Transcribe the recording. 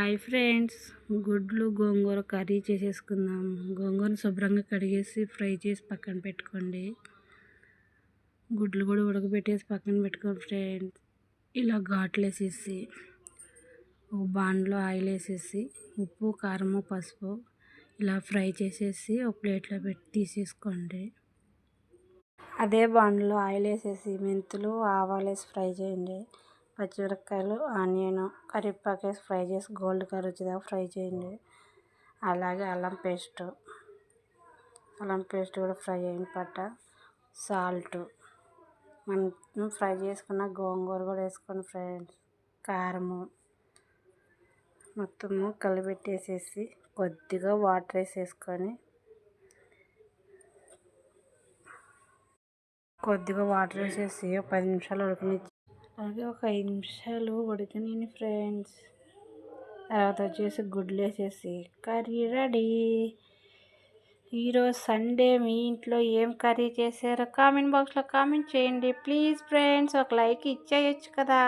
Hi friends, గుడ్లు గోంగూర curry చేసేసుకుందాం. గోంగూరను శుభ్రంగా కడిగేసి ఫ్రై చేసి పక్కన పెట్టుకోండి. గుడ్లు కూడా ఉడకబెట్టేసి పక్కన పెట్టుకోండి ఫ్రెండ్స్. ఇలా ఘాట్లు వేసేసి ఒక బాండ్లో ఆయిల్ వేసేసి ఉప్పు కారము పసుపు ఇలా ఫ్రై చేసేసి ఒక ప్లేట్లో పెట్టి తీసేసుకోండి. అదే బాండ్లో ఆయిల్ వేసేసి మెంతులు ఆవాలు వేసి ఫ్రై చేయండి. పచ్చిమిరపకాయలు ఆనియన్ కరివేపాకు వేసి ఫ్రై చేసి గోల్డ్ కలర్ వచ్చేదాకా ఫ్రై చేయండి. అలాగే అల్లం పేస్ట్ కూడా ఫ్రై అయిన పట్ట సాల్ట్ మనం ఫ్రై చేసుకున్న గోంగూర కూడా వేసుకోండి ఫ్రెండ్స్. కారము మొత్తము కలిపెట్టేసేసి కొద్దిగా వాటర్ వేసేసుకొని ఒక 10 నిమిషాలు ఉడకనిచ్చి అలాగే ఒక 5 నిమిషాలు ఉడకనివ్వండి ఫ్రెండ్స్. తర్వాత వచ్చేసి గుడ్లు వేసేసి కర్రీ రెడీ. ఈరోజు సండే మీ ఇంట్లో ఏం కర్రీ చేశారో కామెంట్ బాక్స్లో కామెంట్ చేయండి ప్లీజ్ ఫ్రెండ్స్. ఒక లైక్ ఇచ్చేయచ్చు కదా.